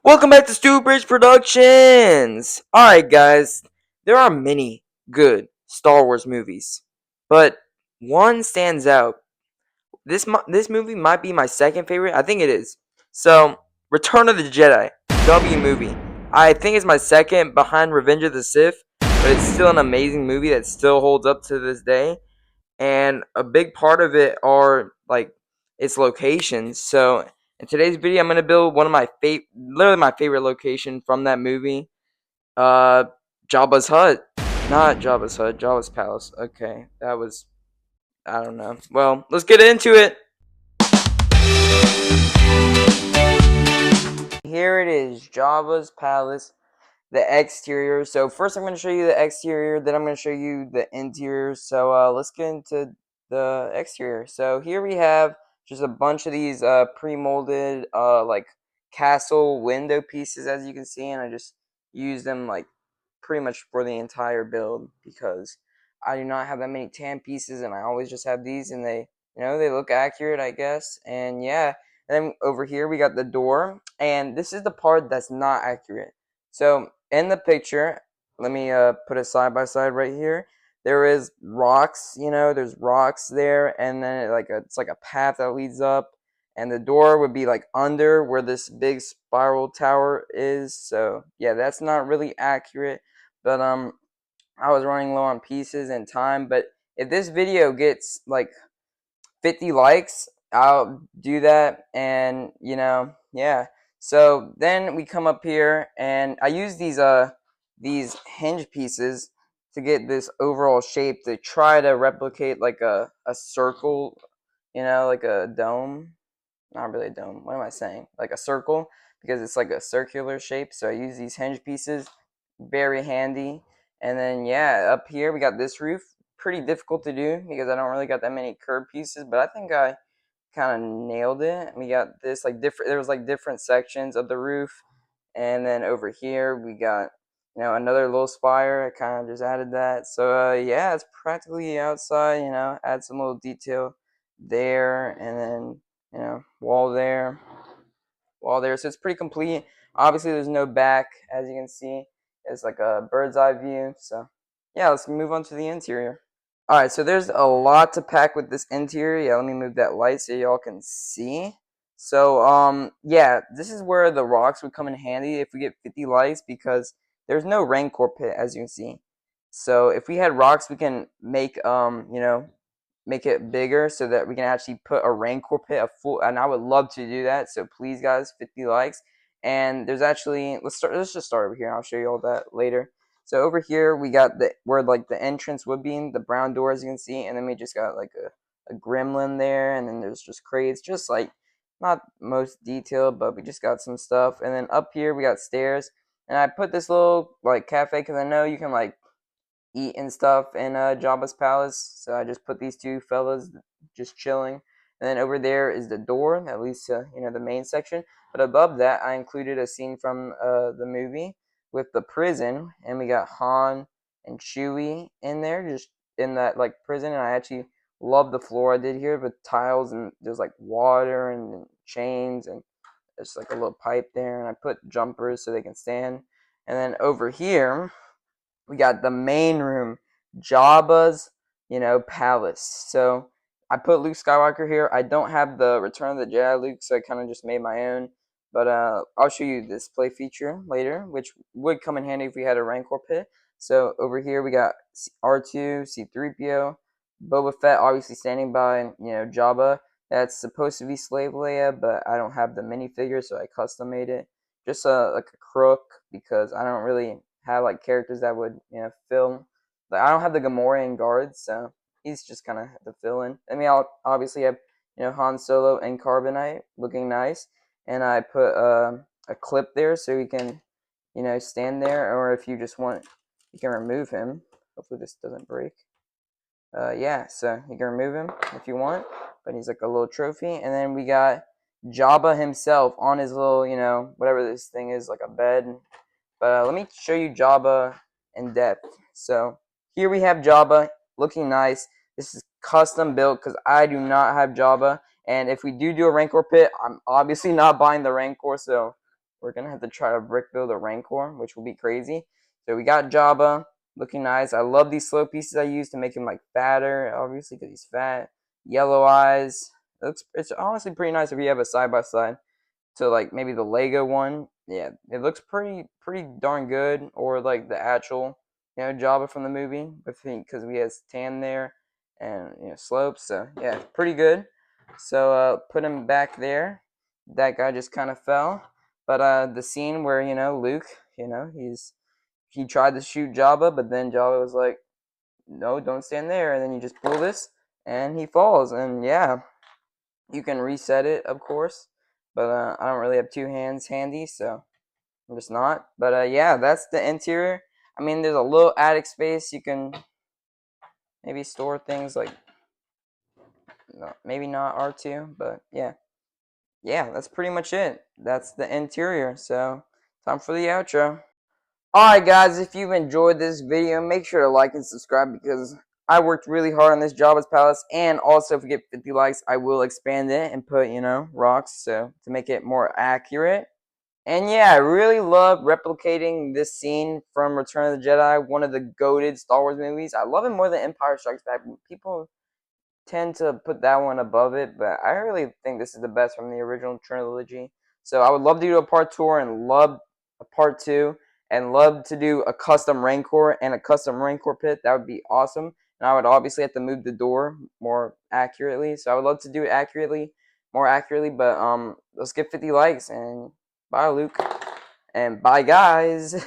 Welcome back to Stu Bridge Productions! Alright, guys, there are many good Star Wars movies, but one stands out. This movie might be my second favorite. I think it is. So, Return of the Jedi, W movie. I think it's my second behind Revenge of the Sith, but it's still an amazing movie that still holds up to this day. And a big part of it are like its locations. So in today's video, I'm gonna build one of literally my favorite location from that movie. Uh, Jabba's hut, not Jabba's hut, Jabba's palace. Okay, that was I don't know. Well, let's get into it. Here it is, Jabba's palace. The exterior. So first I'm going to show you the exterior, then I'm going to show you the interior. So let's get into the exterior. So here we have just a bunch of these pre-molded like castle window pieces, as you can see, and I just use them like pretty much for the entire build because I do not have that many tan pieces, and I always just have these, and they look accurate, I guess. And yeah, and then over here we got the door, and this is the part that's not accurate. So in the picture, let me put it side by side right here. There is rocks, there's rocks there, and then it's like a path that leads up, and the door would be like under where this big spiral tower is. So yeah, that's not really accurate, but I was running low on pieces and time. But if this video gets like 50 likes, I'll do that. And yeah. So then we come up here, and I use these hinge pieces to get this overall shape to try to replicate like a circle, like a dome. Not really a dome. What am I saying? Like a circle, because it's like a circular shape. So I use these hinge pieces, very handy. And then yeah, up here we got this roof. Pretty difficult to do because I don't really got that many curved pieces, but I think I kind of nailed it. We got this like different. There was like different sections of the roof, and then over here we got another little spire. I kind of just added that. So yeah, it's practically outside. Add some little detail there, and then wall there. So it's pretty complete. Obviously, there's no back, as you can see. It's like a bird's eye view. So yeah, let's move on to the interior. Alright, so there's a lot to pack with this interior. Yeah, let me move that light so y'all can see. So, yeah, this is where the rocks would come in handy if we get 50 likes, because there's no Rancor pit, as you can see. So if we had rocks, we can make it bigger so that we can actually put a Rancor pit, and I would love to do that. So please, guys, 50 likes. And there's actually, let's just start over here, and I'll show you all that later. So over here we got where like the entrance would be, the brown door, as you can see, and then we just got like a gremlin there, and then there's just crates, just like not most detailed, but we just got some stuff. And then up here we got stairs, and I put this little like cafe because I know you can like eat and stuff in Jabba's palace. So I just put these two fellas just chilling. And then over there is the door that leads to the main section. But above that, I included a scene from the movie with the prison, and we got Han and Chewie in there, just in that like prison. And I actually love the floor I did here with tiles, and there's like water and chains, and there's like a little pipe there. And I put jumpers so they can stand. And then over here, we got the main room, Jabba's, palace. So I put Luke Skywalker here. I don't have the Return of the Jedi Luke, so I kind of just made my own. But I'll show you this display feature later, which would come in handy if we had a Rancor pit. So over here we got R2, C-3PO, Boba Fett obviously standing by, and Jabba. That's supposed to be Slave Leia, but I don't have the minifigure, so I custom made it. Just like a crook, because I don't really have like characters that would fill. Like I don't have the Gamorrean guards, so he's just kind of the fill in. I mean, I'll obviously have Han Solo and Carbonite looking nice, and I put a clip there so he can stand there, or if you just want, you can remove him. Hopefully this doesn't break. Yeah, so you can remove him if you want, but he's like a little trophy. And then we got Jabba himself on his little, whatever this thing is, like a bed. But let me show you Jabba in depth. So here we have Jabba looking nice. This is custom built because I do not have Jabba. And if we do a Rancor pit, I'm obviously not buying the Rancor. So we're gonna have to try to brick build a Rancor, which will be crazy. So we got Jabba looking nice. I love these slow pieces I use to make him like fatter, obviously because he's fat. Yellow eyes. It's honestly pretty nice if you have a side by side to like maybe the Lego one. Yeah, it looks pretty darn good. Or like the actual Jabba from the movie with because we has tan there and slopes. So yeah, pretty good. So put him back there. That guy just kind of fell. But the scene where Luke, he tried to shoot Jabba, but then Jabba was like, no, don't stand there, and then you just pull this, and he falls, and yeah, you can reset it, of course, but I don't really have two hands handy, so I'm just not. But yeah, that's the interior. I mean, there's a little attic space. You can maybe store things like, no, maybe not R2, but yeah, that's pretty much it. That's the interior. So time for the outro. Alright guys, if you've enjoyed this video, make sure to like and subscribe because I worked really hard on this Jabba's Palace, and also if we get 50 likes, I will expand it and put, rocks so to make it more accurate. And yeah, I really love replicating this scene from Return of the Jedi, one of the goated Star Wars movies. I love it more than Empire Strikes Back. People tend to put that one above it, but I really think this is the best from the original trilogy. So I would love to do a part tour and love a part two and love to do a custom Rancor and a custom Rancor pit. That would be awesome. And I would obviously have to move the door more accurately. So I would love to do it more accurately, but let's get 50 likes and bye Luke and bye guys.